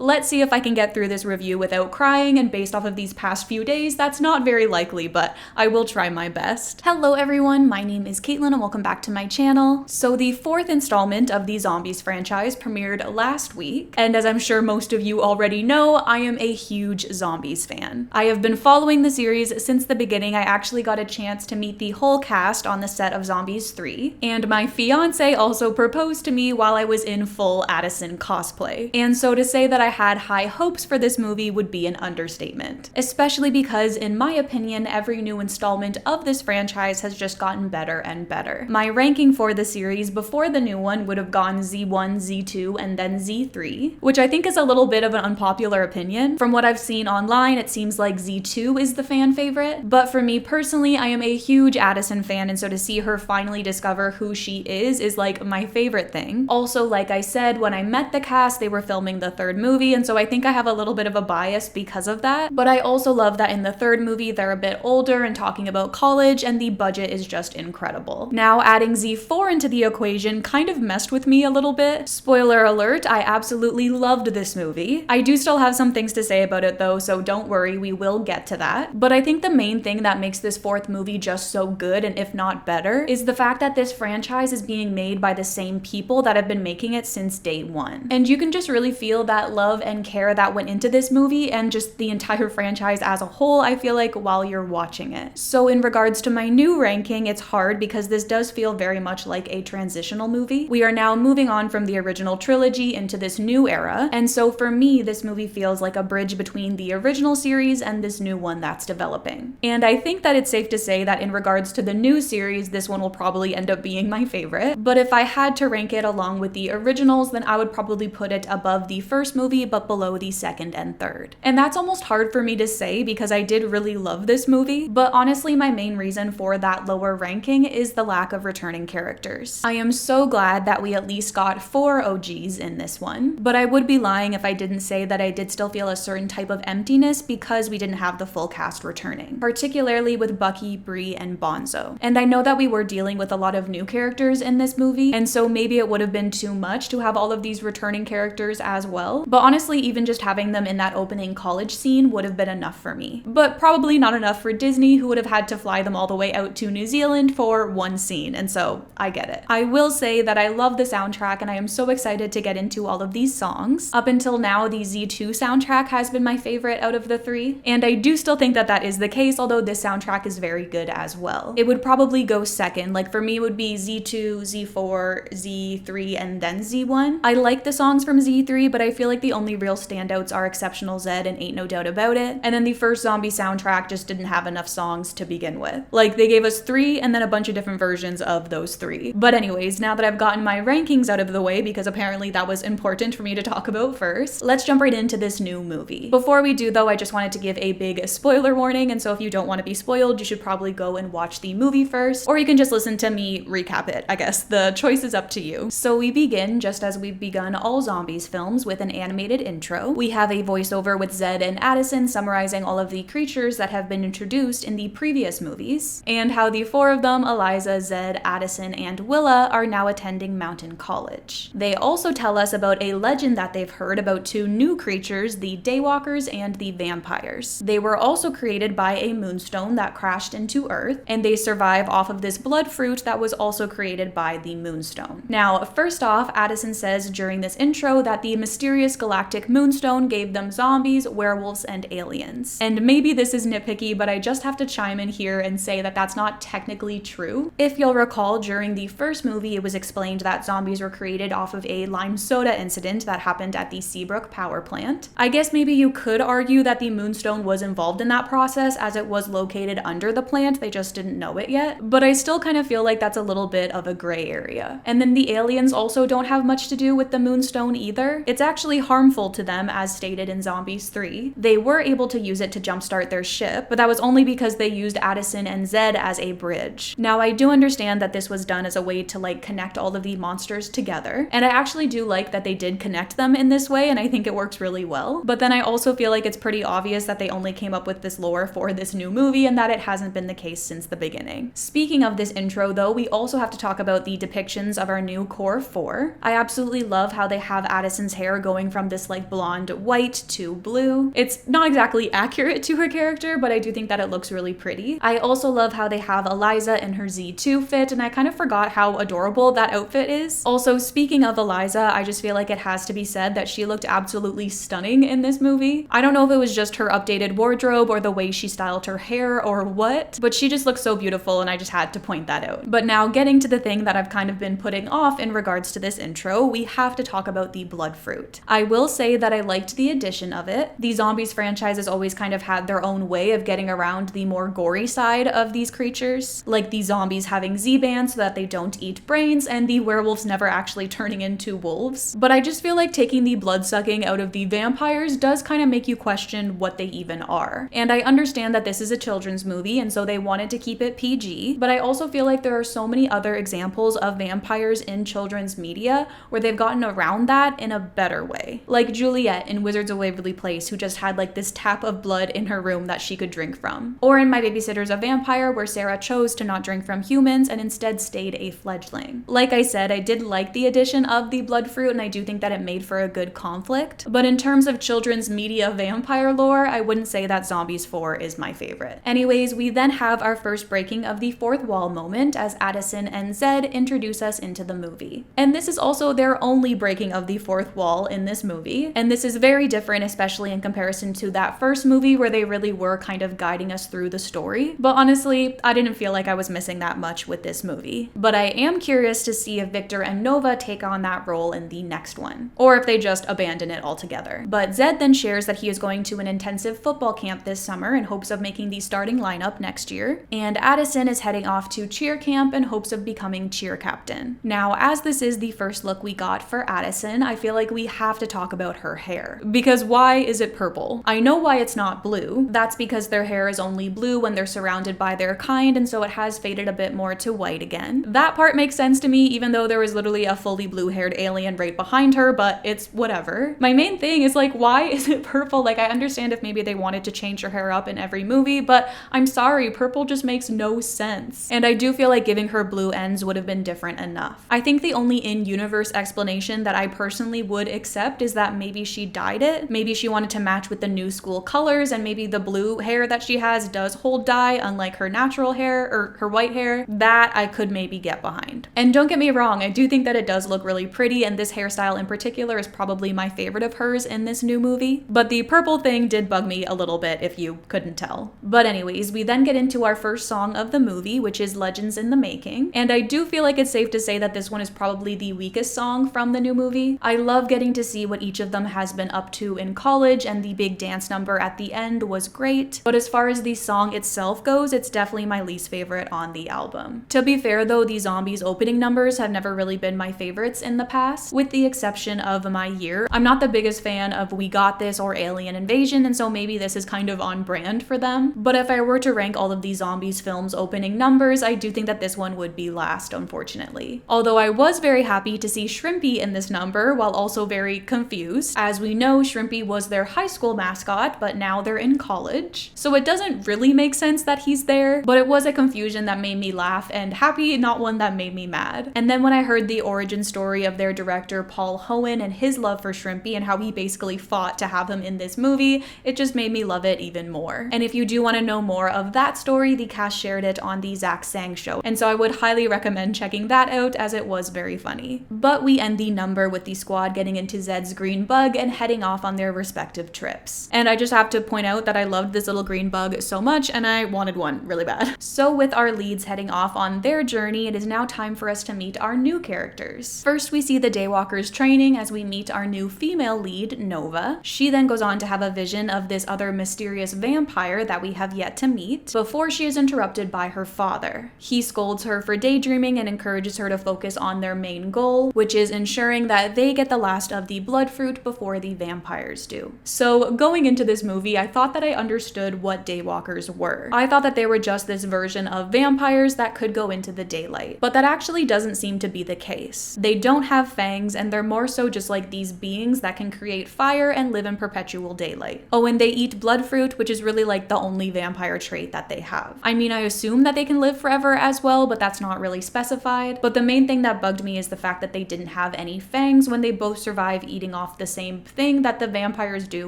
let's see if I can get through this review without crying, and based off of these past few days, that's not very likely, but I will try my best. Hello everyone, my name is Caitlin and welcome back to my channel. So the fourth installment of the Zombies franchise premiered last week, and as I'm sure most of you already know, I am a huge Zombies fan. I have been following the series since the beginning. I actually got a chance to meet the whole cast on the set of Zombies 3, and my fiance also proposed to me while I was in full Addison cosplay. And so to say that I had high hopes for this movie would be an understatement, especially because in my opinion, every new installment of this franchise has just gotten better and better. My ranking for the series before the new one would have gone Z1, Z2, and then Z3, which I think is a little bit of an unpopular opinion. From what I've seen online, it seems like Z2 is the fan favorite, but for me personally, I am a huge Addison fan, and so to see her finally discover who she is like my favorite thing. Also, like I said, when I met the cast, they were filming the third movie, and so I think I have a little bit of a bias because of that, but I also love that in the third movie, they're a bit older and talking about college, and the budget is just incredible. Now, adding Z4 into the equation kind of messed with me a little bit. Spoiler alert, I absolutely loved this movie. I do still have some things to say about it though, so don't worry, we will get to that. But I think the main thing that makes this fourth movie just so good, and if not better, is the fact that this franchise is being made by the same people that have been making it since day one. And you can just really feel that love and care that went into this movie and just the entire franchise as a whole, I feel like, while you're watching it. So in regards to my new ranking, it's hard because this does feel very much like a transitional movie. We are now moving on from the original trilogy into this new era, and so for me, this movie feels like a bridge between the original series and this new one that's developing. And I think that it's safe to say that in regards to the new series, this one will probably end up being my favorite, but if I had to rank it along with the originals, then I would probably put it above the first movie but below the second and third. And that's almost hard for me to say because I did really love this movie, but honestly my main reason for that lower ranking is the lack of returning characters. I am so glad that we at least got 4 OGs in this one, but I would be lying if I didn't say that I did still feel a certain type of emptiness because we didn't have the full cast returning, particularly with Bucky, Bree, and Bonzo. And I know that we were dealing with a lot of new characters in this movie, and so maybe it would have been too much to have all of these returning characters as well, but honestly even just having them in that opening college scene would have been enough for me. But probably not enough for Disney, who would have had to fly them all the way out to New Zealand for one scene, and so I get it. I will say that I love the soundtrack and I am so excited to get into all of these songs. Up until now, the Z2 soundtrack has been my favorite out of the 3, and I do still think that that is the case, although this soundtrack is very good as well. It would probably go second, like for me it would be Z2, Z4, Z3, and then Z1. I like the songs from Z3, but I feel like the only real standouts are Exceptional Zed and Ain't No Doubt About It, and then the first Zombie soundtrack just didn't have enough songs to begin with. Like they gave us 3 and then a bunch of different versions of those 3. But anyways, now that I've gotten my rankings out of the way, because apparently that was important for me to talk about first, let's jump right into this new movie. Before we do though, I just wanted to give a big spoiler warning, and so if you don't want to be spoiled, you should probably go and watch the movie first, or you can just listen to me recap it. I guess the choice is up to you. So we begin just as we've begun all Zombies films with an animated intro. We have a voiceover with Zed and Addison summarizing all of the creatures that have been introduced in the previous movies, and how the 4 of them, Eliza, Zed, Addison, and Willa, are now attending Mountain College. They also tell us about a legend that they've heard about 2 new creatures, the Daywalkers and the vampires. They were also created by a moonstone that crashed into Earth, and they survive off of this blood fruit that was also created by the moonstone. Now, first off, Addison says during this intro that the mysterious galactic moonstone gave them zombies, werewolves, and aliens. And maybe this is nitpicky, but I just have to chime in here and say that that's not technically true. If you'll recall, during the first movie, it was explained that zombies were created off of a lime soda incident that happened at the Seabrook power plant. I guess maybe you could argue that the moonstone was involved in that process as it was located under the plant, they just didn't know it yet, but I still kind of feel like that's a little bit of a gray area. And then the aliens also don't have much to do with the moonstone either. It's actually harmful to them, as stated in Zombies 3. They were able to use it to jumpstart their ship, but that was only because they used Addison and Zed as a bridge. Now, I do understand that this was done as a way to like connect all of the monsters together, and I actually do like that they did connect them in this way, and I think it works really well. But then I also feel like it's pretty obvious that they only came up with this lore for this new movie and that it hasn't been the case since the beginning. Speaking of this intro though, we also have to talk about the depictions of our new core 4. I absolutely love how they have Addison's hair going from this like blonde white to blue. It's not exactly accurate to her character, but I do think that it looks really pretty. I also love how they have Eliza in her Z2 fit, and I kind of forgot how adorable that outfit is. Also, speaking of Eliza, I just feel like it has to be said that she looked absolutely stunning in this movie. I don't know if it was just her updated wardrobe or the way she styled her hair or what, but she just looks so beautiful and I just had to point that out. But now getting to the thing that I've kind of been putting off in regards to this intro, we have to talk about the blood fruit. I will say that I liked the addition of it. The Zombies franchise has always kind of had their own way of getting around the more gory side of these creatures, like the zombies having Z-bands so that they don't eat brains, and the werewolves never actually turning into wolves. But I just feel like taking the blood sucking out of the vampires does kind of make you question what they even are. And I understand that this is a children's movie and so they wanted to keep it PG, but I also feel like there are so many other examples of vampires in children's media where they've gotten around that in a better way. Like Juliet in Wizards of Waverly Place, who just had like this tap of blood in her room that she could drink from. Or in My Babysitter's a Vampire, where Sarah chose to not drink from humans and instead stayed a fledgling. Like I said, I did like the addition of the blood fruit and I do think that it made for a good conflict, but in terms of children's media vampire lore, I wouldn't say that Zombies 4 is my favorite. Anyways, we then have our first breaking of the fourth wall moment as Addison and Zed introduce us into the movie. And this is also their only breaking of the fourth wall in this movie, and this is very different, especially in comparison to that first movie where they really were kind of guiding us through the story. But honestly, I didn't feel like I was missing that much with this movie. But I am curious to see if Victor and Nova take on that role in the next one, or if they just abandon it altogether. But Zed then shares that he is going to an intensive football camp this summer in hopes of making the starting lineup next year, and Addison is heading off to cheer camp in hopes of becoming cheer captain. Now, as this is the first look we got for Addison, I feel like we have to talk about her hair. Because why is it purple? I know why it's not blue. That's because their hair is only blue when they're surrounded by their kind, and so it has faded a bit more to white again. That part makes sense to me, even though there was literally a fully blue-haired alien right behind her, but it's whatever. My main thing is like, why is it purple? Like, I understand if maybe they wanted to change her hair up in every movie, but I'm sorry, purple just makes no sense. And I do feel like giving her blue ends would have been different enough. I think the only in-universe explanation that I personally would accept is that maybe she dyed it. Maybe she wanted to match with the new school colors, and maybe the blue hair that she has does hold dye, unlike her natural hair or her white hair. That I could maybe get behind. And don't get me wrong, I do think that it does look really pretty, and this hairstyle in particular is probably my favorite of hers in this new movie. But the purple thing did bug me a little bit, if you couldn't tell. But anyways, we then get into our first song of the movie, which is Legends in the Making. And I do feel like it's safe to say that this one is probably the weakest song from the new movie. I love getting to see what each of them has been up to in college, and the big dance number at the end was great. But as far as the song itself goes, it's definitely my least favorite on the album. To be fair though, the Zombies opening numbers have never really been my favorites in the past, with the exception of My Year. I'm not the biggest fan of We Got This or Alien Invasion, and so maybe this is kind of on brand for them. But if I were to rank all of the Zombies films opening numbers, I do think that this one would be last, unfortunately. Although I was very happy to see Shrimpy in this number, while also very confused. As we know, Shrimpy was their high school mascot, but now they're in college. So it doesn't really make sense that he's there, but it was a confusion that made me laugh and happy, not one that made me mad. And then when I heard the origin story of their director Paul Hohen and his love for Shrimpy and how he basically fought to have him in this movie, it just made me love it even more. And if you do want to know more of that story, the cast shared it on the Zach Sang show, and so I would highly recommend checking that out, as it was very funny. But we end the number with the squad getting into Zed's green bug and heading off on their respective trips. And I just have to point out that I loved this little green bug so much and I wanted one really bad. So with our leads heading off on their journey, it is now time for us to meet our new characters. First, we see the Daywalkers training as we meet our new female lead, Nova. She then goes on to have a vision of this other mysterious vampire that we have yet to meet before she is interrupted by her father. He scolds her for daydreaming and encourages her to focus on their main goal, which is ensuring that they get the last of the blood fruit before the vampires do. So going into this movie, I thought that I understood what Daywalkers were. I thought that they were just this version of vampires that could go into the daylight, but that actually doesn't seem to be the case. They don't have fangs, and they're more so just like these beings that can create fire and live in perpetual daylight. Oh, and they eat blood fruit, which is really like the only vampire trait that they have. I mean, I assume that they can live forever as well, but that's not really specified. But the main thing that bugged me is the fact that they didn't have any fangs when they both survive eating off off the same thing that the vampires do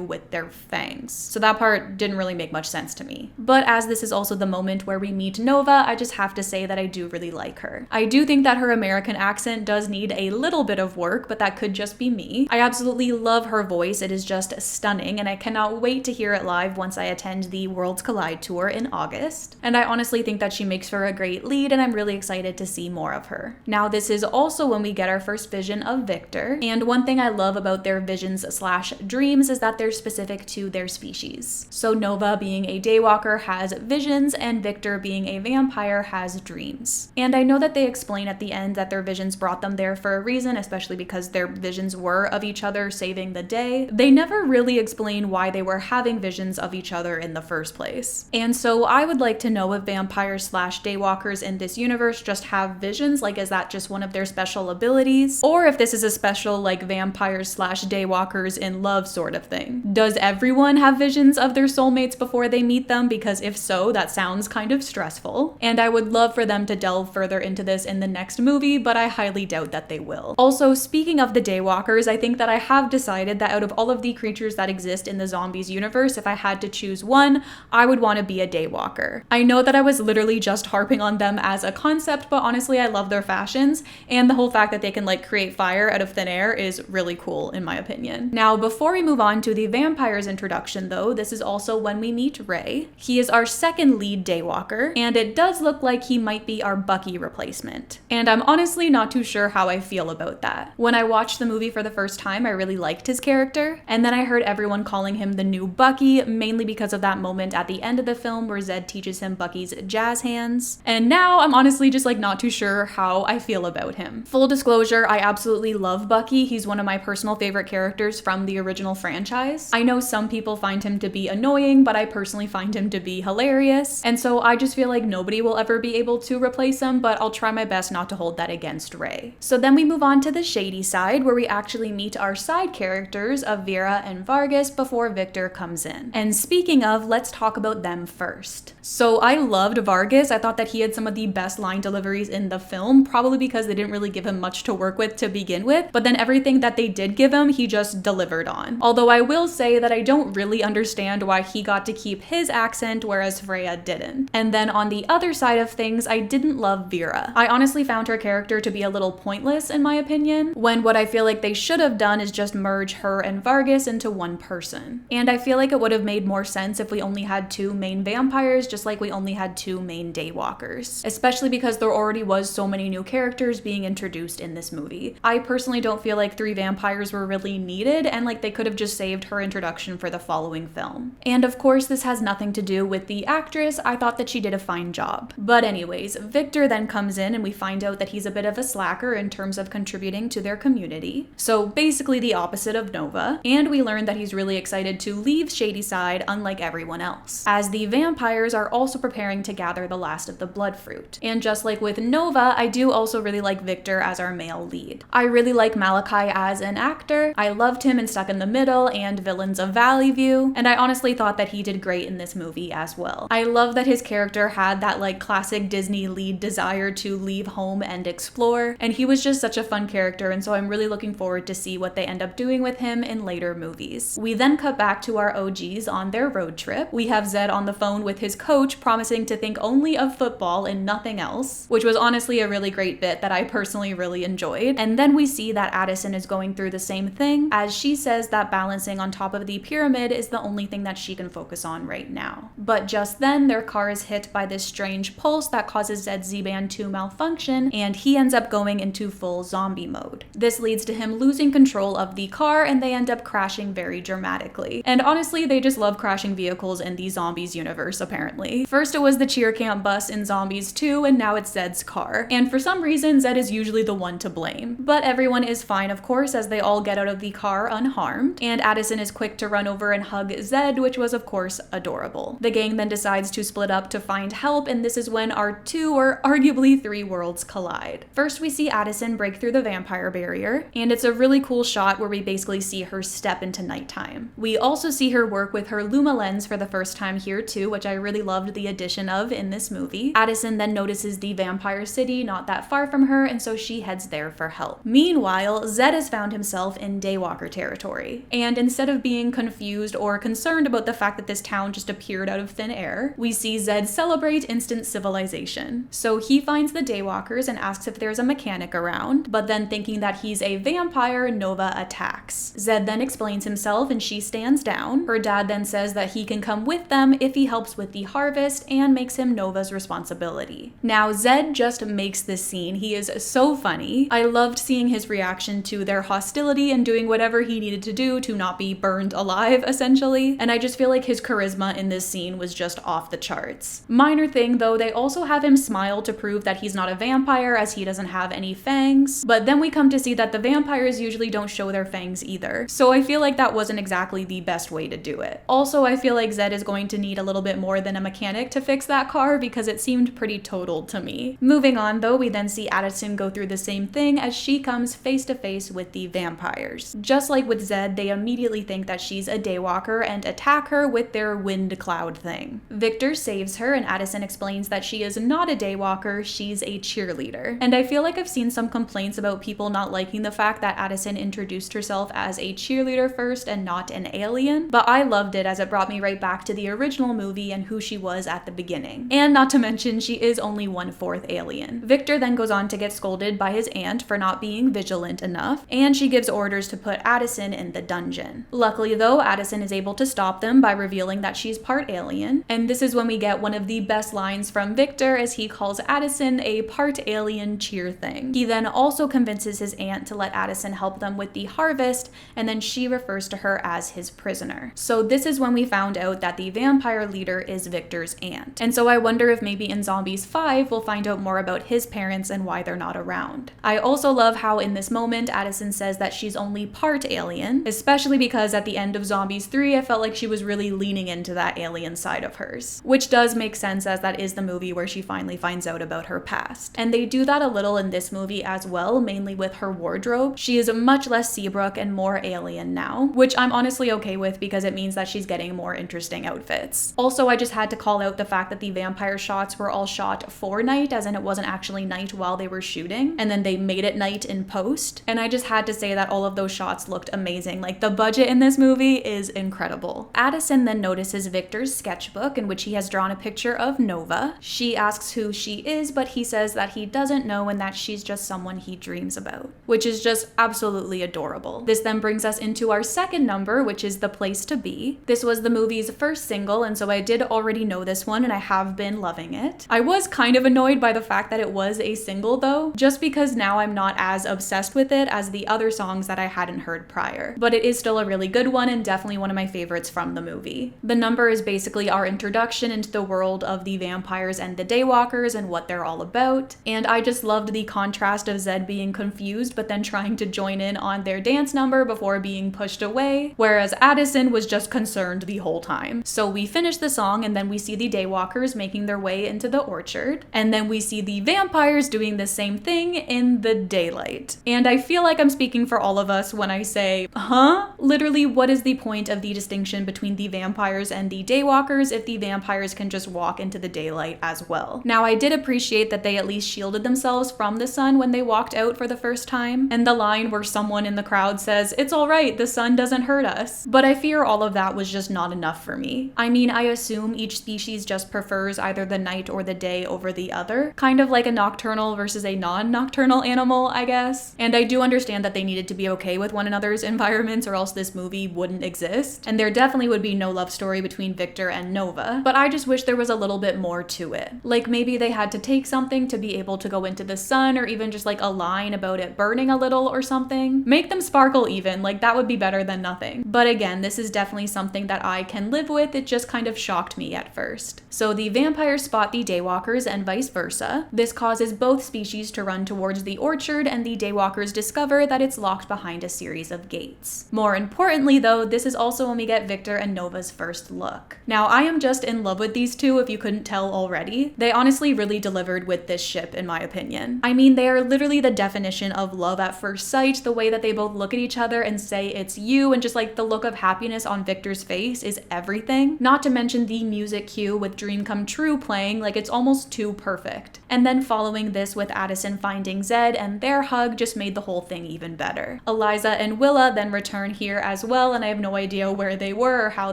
with their fangs. So that part didn't really make much sense to me. But as this is also the moment where we meet Nova, I just have to say that I do really like her. I do think that her American accent does need a little bit of work, but that could just be me. I absolutely love her voice. It is just stunning, and I cannot wait to hear it live once I attend the Worlds Collide tour in August. And I honestly think that she makes for a great lead, and I'm really excited to see more of her. Now, this is also when we get our first vision of Victor, and one thing I love about their visions slash dreams is that they're specific to their species. So Nova, being a daywalker, has visions, and Victor, being a vampire, has dreams. And I know that they explain at the end that their visions brought them there for a reason, especially because their visions were of each other saving the day. They never really explain why they were having visions of each other in the first place. And so I would like to know if vampires slash daywalkers in this universe just have visions, like is that just one of their special abilities? Or if this is a special like vampires slash daywalkers in love sort of thing. Does everyone have visions of their soulmates before they meet them? Because if so, that sounds kind of stressful. And I would love for them to delve further into this in the next movie, but I highly doubt that they will. Also, speaking of the daywalkers, I think that I have decided that out of all of the creatures that exist in the zombies universe, if I had to choose one, I would want to be a daywalker. I know that I was literally just harping on them as a concept, but honestly, I love their fashions, and the whole fact that they can like create fire out of thin air is really cool in my opinion. Now, before we move on to the vampire's introduction though, this is also when we meet Ray. He is our second lead daywalker, and it does look like he might be our Bucky replacement. And I'm honestly not too sure how I feel about that. When I watched the movie for the first time, I really liked his character, and then I heard everyone calling him the new Bucky, mainly because of that moment at the end of the film where Zed teaches him Bucky's jazz hands. And now I'm honestly just like not too sure how I feel about him. Full disclosure, I absolutely love Bucky. He's one of my personal favorite characters from the original franchise. I know some people find him to be annoying, but I personally find him to be hilarious. And so I just feel like nobody will ever be able to replace him, but I'll try my best not to hold that against Ray. So then we move on to the shady side, where we actually meet our side characters of Vera and Vargas before Victor comes in. And speaking of, let's talk about them first. So I loved Vargas. I thought that he had some of the best line deliveries in the film, probably because they didn't really give him much to work with to begin with, but then everything that they did give him, he just delivered on. Although I will say that I don't really understand why he got to keep his accent, whereas Freya didn't. And then on the other side of things, I didn't love Vera. I honestly found her character to be a little pointless in my opinion, when what I feel like they should have done is just merge her and Vargas into one person. And I feel like it would have made more sense if we only had two main vampires, just like we only had two main daywalkers. Especially because there already was so many new characters being introduced in this movie. I personally don't feel like three vampires were really needed, and like they could have just saved her introduction for the following film. And of course, this has nothing to do with the actress. I thought that she did a fine job. But anyways, Victor then comes in and we find out that he's a bit of a slacker in terms of contributing to their community. So basically the opposite of Nova. And we learn that he's really excited to leave Shadyside, unlike everyone else, as the vampires are also preparing to gather the last of the blood fruit. And just like with Nova, I do also really like Victor as our male lead. I really like Malachi as an actor. I loved him in Stuck in the Middle and Villains of Valley View, and I honestly thought that he did great in this movie as well. I love that his character had that like classic Disney lead desire to leave home and explore, and he was just such a fun character, and so I'm really looking forward to see what they end up doing with him in later movies. We then cut back to our OGs on their road trip. We have Zed on the phone with his coach promising to think only of football and nothing else, which was honestly a really great bit that I personally really enjoyed. And then we see that Addison is going through the same thing, as she says that balancing on top of the pyramid is the only thing that she can focus on right now. But just then their car is hit by this strange pulse that causes Zed's Z-Band to malfunction, and he ends up going into full zombie mode. This leads to him losing control of the car, and they end up crashing very dramatically. And honestly, they just love crashing vehicles in the Zombies universe apparently. First it was the cheer camp bus in Zombies 2, and now it's Zed's car. And for some reason, Zed is usually the one to blame. But everyone is fine, of course, as they all get out of the car unharmed, and Addison is quick to run over and hug Zed, which was of course adorable. The gang then decides to split up to find help, and this is when our two or arguably three worlds collide. First we see Addison break through the vampire barrier, and it's a really cool shot where we basically see her step into nighttime. We also see her work with her Luma lens for the first time here too, which I really loved the addition of in this movie. Addison then notices the vampire city not that far from her, and so she heads there for help. Meanwhile, Zed has found himself in Daywalker territory. And instead of being confused or concerned about the fact that this town just appeared out of thin air, we see Zed celebrate instant civilization. So he finds the Daywalkers and asks if there's a mechanic around, but then thinking that he's a vampire, Nova attacks. Zed then explains himself and she stands down. Her dad then says that he can come with them if he helps with the harvest and makes him Nova's responsibility. Now Zed just makes this scene. He is so funny. I loved seeing his reaction to their hostility and doing whatever he needed to do to not be burned alive, essentially. And I just feel like his charisma in this scene was just off the charts. Minor thing though, they also have him smile to prove that he's not a vampire as he doesn't have any fangs. But then we come to see that the vampires usually don't show their fangs either. So I feel like that wasn't exactly the best way to do it. Also, I feel like Zed is going to need a little bit more than a mechanic to fix that car because it seemed pretty totaled to me. Moving on though, we then see Addison go through the same thing as she comes face to face with the vampires. Just like with Zed, they immediately think that she's a Daywalker and attack her with their wind cloud thing. Victor saves her and Addison explains that she is not a Daywalker, she's a cheerleader. And I feel like I've seen some complaints about people not liking the fact that Addison introduced herself as a cheerleader first and not an alien, but I loved it as it brought me right back to the original movie and who she was at the beginning. And not to mention, she is only 1/4 alien. Victor then goes on to get scolded by his aunt for not being vigilant enough, and she gives orders to put Addison in the dungeon. Luckily though, Addison is able to stop them by revealing that she's part alien, and this is when we get one of the best lines from Victor as he calls Addison a part alien cheer thing. He then also convinces his aunt to let Addison help them with the harvest, and then she refers to her as his prisoner. So this is when we found out that the vampire leader is Victor's aunt. And so I wonder if maybe in Zombies 5 we'll find out more about his parents and why they're not around. I also love how in this moment Addison says that she's only part alien, especially because at the end of Zombies 3 I felt like she was really leaning into that alien side of hers, which does make sense as that is the movie where she finally finds out about her past. And they do that a little in this movie as well, mainly with her wardrobe. She is much less Seabrook and more alien now, which I'm honestly okay with because it means that she's getting more interesting outfits. Also, I just had to call out the fact that the vampire shots were all shot for night, as in it wasn't actually night while they were shooting, and then they made it night in post. And I just had to say that all of those shots looked amazing. Like, the budget in this movie is incredible. Addison then notices Victor's sketchbook in which he has drawn a picture of Nova. She asks who she is, but he says that he doesn't know and that she's just someone he dreams about, which is just absolutely adorable. This then brings us into our second number, which is The Place to Be. This was the movie's first single, and so I did already know this one and I have been loving it. I was kind of annoyed by the fact that it was a single though, just because now I'm not as obsessed with it as the other songs that I hadn't heard prior. But it is still a really good one and definitely one of my favorites from the movie. The number is basically our introduction into the world of the vampires and the Daywalkers and what they're all about. And I just loved the contrast of Zed being confused but then trying to join in on their dance number before being pushed away, whereas Addison was just concerned the whole time. So we finish the song and then we see the Daywalkers making their way into the orchard, and then we see the vampires doing the same thing in the daylight. And I feel like I'm speaking for all of us when I say, huh? Literally, what is the point of the distinction between the vampires and the Daywalkers if the vampires can just walk into the daylight as well? Now, I did appreciate that they at least shielded themselves from the sun when they walked out for the first time, and the line where someone in the crowd says, "It's all right, the sun doesn't hurt us." But I fear all of that was just not enough for me. I mean, I assume each species just prefers either the night or the day over the other, kind of like a nocturnal versus a non-nocturnal animal, I guess. And I do understand that they needed to be okay with one another's environments or else this movie wouldn't exist, and there definitely would be no love story between Victor and Nova, but I just wish there was a little bit more to it. Like maybe they had to take something to be able to go into the sun, or even just like a line about it burning a little or something. Make them sparkle even, like that would be better than nothing. But again, this is definitely something that I can live with. It just kind of shocked me at first. So the vampires spot the Daywalkers and vice versa. This causes both species to run towards the orchard, and the Daywalkers discover that it's locked behind a series of gates. More importantly though, this is also when we get Victor and Nova's first look. Now, I am just in love with these two if you couldn't tell already. They honestly really delivered with this ship in my opinion. I mean, they are literally the definition of love at first sight. The way that they both look at each other and say it's you, and just like the look of happiness on Victor's face is everything. Not to mention the music cue with Dream Come True playing, like it's almost too perfect. And then following this with Addison finding Zed and their hug just made the whole thing even better. Eliza and Willa then return here as well, and I have no idea where they were or how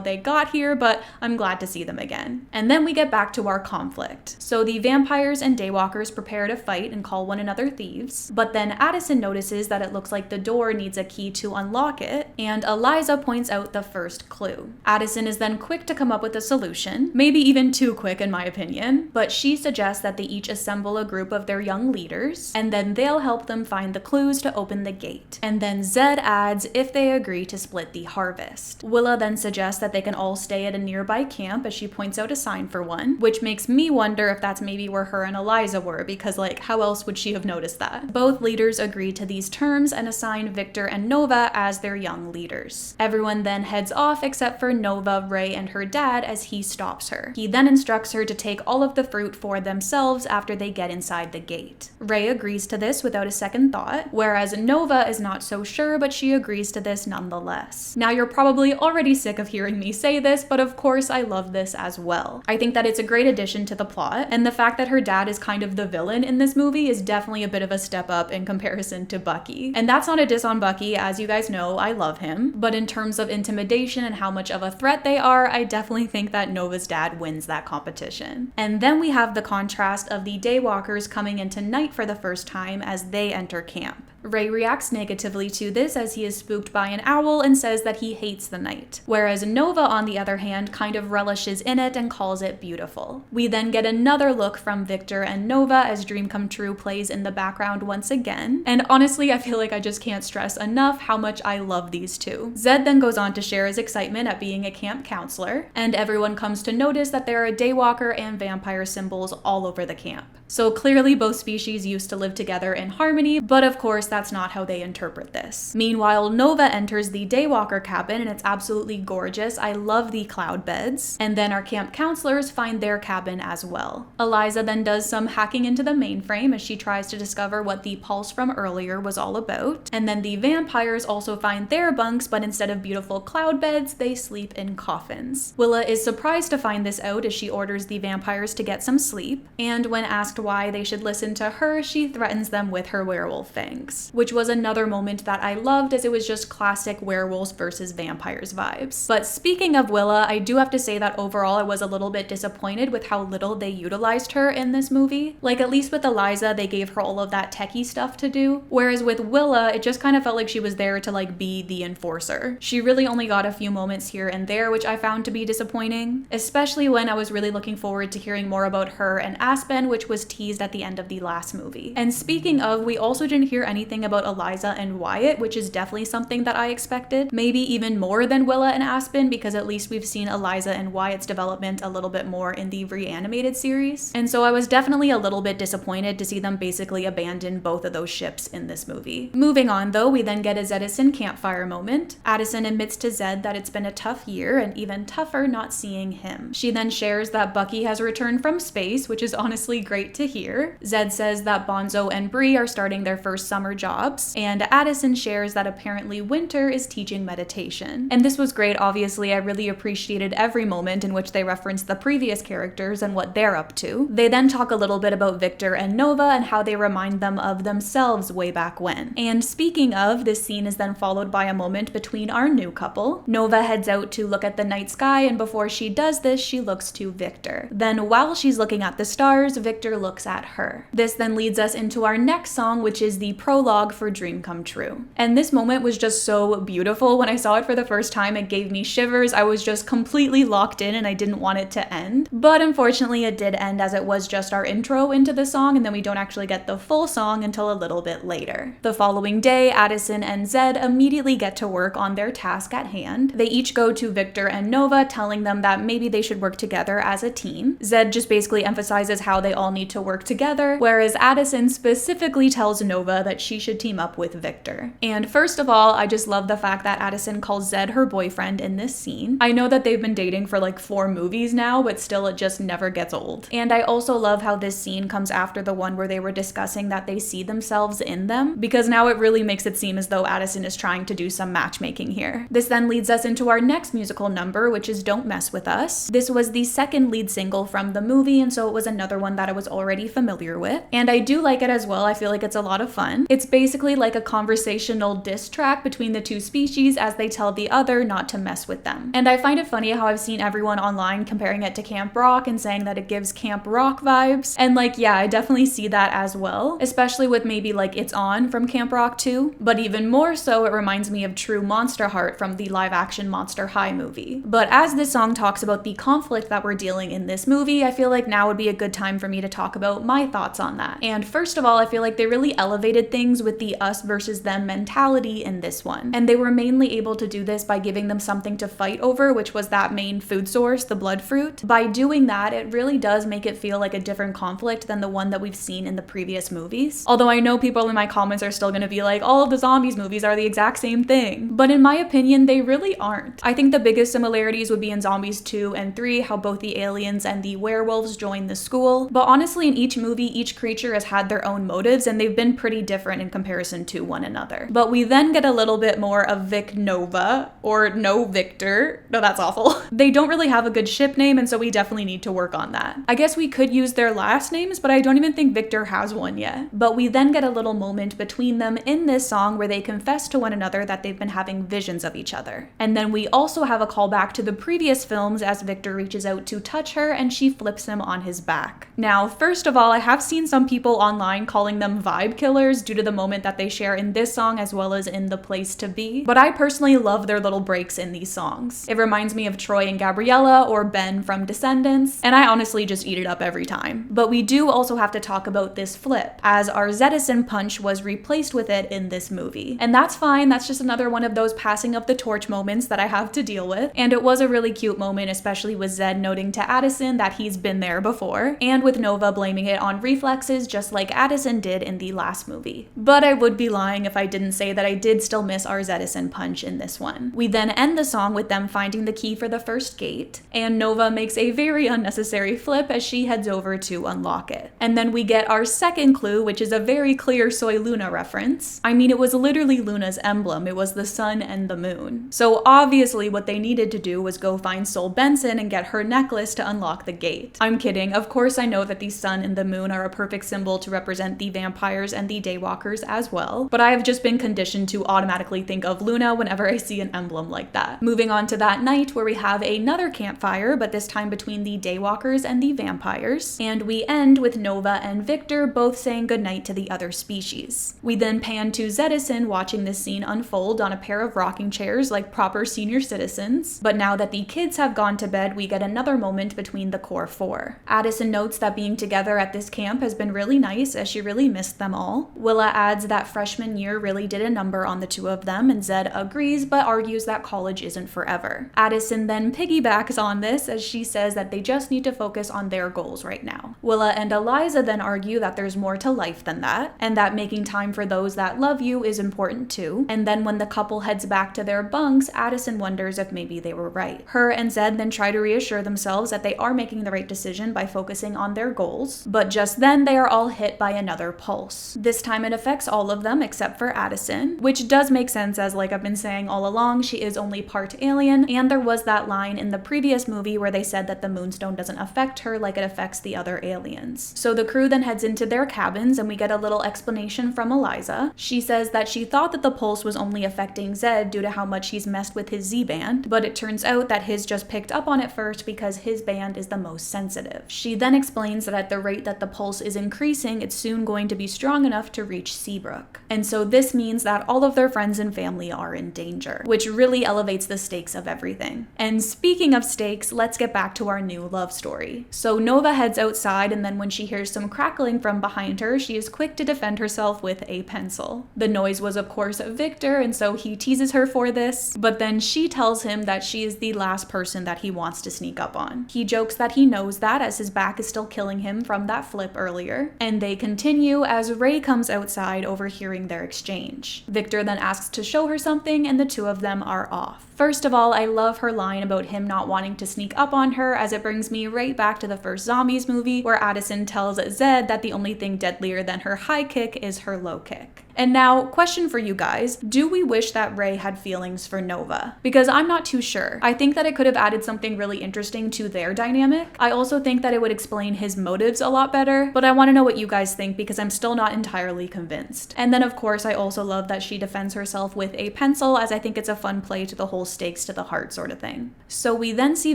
they got here, but I'm glad to see them again. And then we get back to our conflict. So the vampires and daywalkers prepare to fight and call one another thieves, but then Addison notices that it looks like the door needs a key to unlock it, and Eliza points out the first clue. Addison is then quick to come up with a solution, maybe even too quick in my opinion, but she suggests that they each assemble a group of their young leaders, and then they'll help them find the clues to open the gate. And then Zed adds if they agree to split the harvest. Willa then suggests that they can all stay at a nearby camp as she points out a sign for one, which makes me wonder if that's maybe where her and Eliza were, because like how else would she have noticed that? Both leaders agree to these terms and assign Victor and Nova as their young leaders. Everyone then heads off except for Nova, Ray, and her dad as he stops her. He then instructs her to take all of the fruit for themselves after they get inside the gate. Ray agrees to this without a second thought, whereas Nova is not so sure, but she agrees to this nonetheless. Now you're probably already sick of hearing me say this, but of course I love this as well. I think that it's a great addition to the plot, and the fact that her dad is kind of the villain in this movie is definitely a bit of a step up in comparison to Bucky. And that's not a diss on Bucky, as you guys know, I love him, but in terms of intimidation and how much of a threat they are, I definitely think that Nova's dad wins that competition. And then we have the contrast of the daywalkers coming into night for the first time as they enter camp. Ray reacts negatively to this as he is spooked by an owl and says that he hates the night, whereas Nova, on the other hand, kind of relishes in it and calls it beautiful. We then get another look from Victor and Nova as Dream Come True plays in the background once again, and honestly I feel like I just can't stress enough how much I love these two. Zed then goes on to share his excitement at being a camp counselor, and everyone comes to notice that there are daywalker and vampire symbols all over the camp. So clearly both species used to live together in harmony, but of course that's not how they interpret this. Meanwhile, Nova enters the daywalker cabin and it's absolutely gorgeous. I love the cloud beds. And then our camp counselors find their cabin as well. Eliza then does some hacking into the mainframe as she tries to discover what the pulse from earlier was all about. And then the vampires also find their bunks, but instead of beautiful cloud beds, they sleep in coffins. Willa is surprised to find this out as she orders the vampires to get some sleep, and when asked why they should listen to her, she threatens them with her werewolf fangs, which was another moment that I loved as it was just classic werewolves versus vampires vibes. But speaking of Willa, I do have to say that overall I was a little bit disappointed with how little they utilized her in this movie. Like at least with Eliza, they gave her all of that techie stuff to do, whereas with Willa, it just kind of felt like she was there to like be the enforcer. She really only got a few moments here and there, which I found to be disappointing, especially when I was really looking forward to hearing more about her and Aspen, which was teased at the end of the last movie. And speaking of, we also didn't hear anything about Eliza and Wyatt, which is definitely something that I expected. Maybe even more than Willa and Aspen, because at least we've seen Eliza and Wyatt's development a little bit more in the reanimated series. And so I was definitely a little bit disappointed to see them basically abandon both of those ships in this movie. Moving on though, we then get a Zedison campfire moment. Addison admits to Zed that it's been a tough year and even tougher not seeing him. She then shares that Bucky has returned from space, which is honestly great to hear. Zed says that Bonzo and Bree are starting their first summer jobs, and Addison shares that apparently Winter is teaching meditation. And this was great, obviously. I really appreciated every moment in which they referenced the previous characters and what they're up to. They then talk a little bit about Victor and Nova and how they remind them of themselves way back when. And speaking of, this scene is then followed by a moment between our new couple. Nova heads out to look at the night sky, and before she does this, she looks to Victor. Then while she's looking at the stars, Victor looks at her. This then leads us into our next song, which is the prologue for Dream Come True. And this moment was just so beautiful. When I saw it for the first time, it gave me shivers. I was just completely locked in and I didn't want it to end. But unfortunately, it did end as it was just our intro into the song, and then we don't actually get the full song until a little bit later. The following day, Addison and Zed immediately get to work on their task at hand. They each go to Victor and Nova, telling them that maybe they should work together as a team. Zed just basically emphasizes how they all need to work together, whereas Addison specifically tells Nova that she should team up with Victor. And first of all, I just love the fact that Addison calls Zed her boyfriend in this scene. I know that they've been dating for like 4 movies now, but still it just never gets old. And I also love how this scene comes after the one where they were discussing that they see themselves in them, because now it really makes it seem as though Addison is trying to do some matchmaking here. This then leads us into our next musical number, which is Don't Mess With Us. This was the second lead single from the movie, and so it was another one that I was already already familiar with. And I do like it as well. I feel like it's a lot of fun. It's basically like a conversational diss track between the two species as they tell the other not to mess with them. And I find it funny how I've seen everyone online comparing it to Camp Rock and saying that it gives Camp Rock vibes. And like, yeah, I definitely see that as well, especially with maybe like It's On from Camp Rock 2. But even more so, it reminds me of True Monster Heart from the live action Monster High movie. But as this song talks about the conflict that we're dealing in this movie, I feel like now would be a good time for me to talk about my thoughts on that. And first of all, I feel like they really elevated things with the us versus them mentality in this one. And they were mainly able to do this by giving them something to fight over, which was that main food source, the blood fruit. By doing that, it really does make it feel like a different conflict than the one that we've seen in the previous movies. Although I know people in my comments are still gonna be like, all of the zombies movies are the exact same thing. But in my opinion, they really aren't. I think the biggest similarities would be in Zombies 2 and 3, how both the aliens and the werewolves join the school. But honestly, in each movie, each creature has had their own motives and they've been pretty different in comparison to one another. But we then get a little bit more of Vic Nova, or No Victor. No, that's awful. They don't really have a good ship name, and so we definitely need to work on that. I guess we could use their last names, but I don't even think Victor has one yet. But we then get a little moment between them in this song where they confess to one another that they've been having visions of each other. And then we also have a callback to the previous films as Victor reaches out to touch her and she flips him on his back. Now, first of all, I have seen some people online calling them vibe killers due to the moment that they share in this song as well as in The Place to Be, but I personally love their little breaks in these songs. It reminds me of Troy and Gabriella or Ben from Descendants, and I honestly just eat it up every time. But we do also have to talk about this flip, as our Zedison punch was replaced with it in this movie. And that's fine, that's just another one of those passing of the torch moments that I have to deal with, and it was a really cute moment, especially with Zed noting to Addison that he's been there before, and with Nova blaming it on reflexes just like Addison did in the last movie. But I would be lying if I didn't say that I did still miss our Zedison punch in this one. We then end the song with them finding the key for the first gate, and Nova makes a very unnecessary flip as she heads over to unlock it. And then we get our second clue, which is a very clear Soy Luna reference. I mean, it was literally Luna's emblem. It was the sun and the moon. So obviously what they needed to do was go find Sol Benson and get her necklace to unlock the gate. I'm kidding. Of course I know that the sun and the moon are a perfect symbol to represent the vampires and the daywalkers as well, but I have just been conditioned to automatically think of Luna whenever I see an emblem like that. Moving on to that night where we have another campfire, but this time between the daywalkers and the vampires, and we end with Nova and Victor both saying goodnight to the other species. We then pan to Zedison watching this scene unfold on a pair of rocking chairs like proper senior citizens, but now that the kids have gone to bed, we get another moment between the core four. Addison notes that being together at this camp has been really nice as she really missed them all. Willa adds that freshman year really did a number on the two of them, and Zed agrees but argues that college isn't forever. Addison then piggybacks on this as she says that they just need to focus on their goals right now. Willa and Eliza then argue that there's more to life than that, and that making time for those that love you is important too. And then when the couple heads back to their bunks, Addison wonders if maybe they were right. Her and Zed then try to reassure themselves that they are making the right decision by focusing on their goals, but just then they are all hit by another pulse. This time it affects all of them except for Addison, which does make sense as, like I've been saying all along, she is only part alien, and there was that line in the previous movie where they said that the moonstone doesn't affect her like it affects the other aliens. So the crew then heads into their cabins and we get a little explanation from Eliza. She says that she thought that the pulse was only affecting Zed due to how much he's messed with his Z-band, but it turns out that his just picked up on it first because his band is the most sensitive. She then explains that at the rate that the pulse is increasing, it's soon going to be strong enough to reach Seabrook. And so this means that all of their friends and family are in danger, which really elevates the stakes of everything. And speaking of stakes, let's get back to our new love story. So Nova heads outside, and then when she hears some crackling from behind her, she is quick to defend herself with a pencil. The noise was of course Victor, and so he teases her for this, but then she tells him that she is the last person that he wants to sneak up on. He jokes that he knows that as his back is still killing him from that flip earlier, and they continue as Ray comes outside overhearing their exchange. Victor then asks to show her something, and the two of them are off. First of all, I love her line about him not wanting to sneak up on her, as it brings me right back to the first Zombies movie where Addison tells Zed that the only thing deadlier than her high kick is her low kick. And now, question for you guys, do we wish that Ray had feelings for Nova? Because I'm not too sure. I think that it could have added something really interesting to their dynamic. I also think that it would explain his motives a lot better, but I want to know what you guys think because I'm still not entirely convinced. And then of course I also love that she defends herself with a pencil, as I think it's a fun play to the whole stakes to the heart sort of thing. So we then see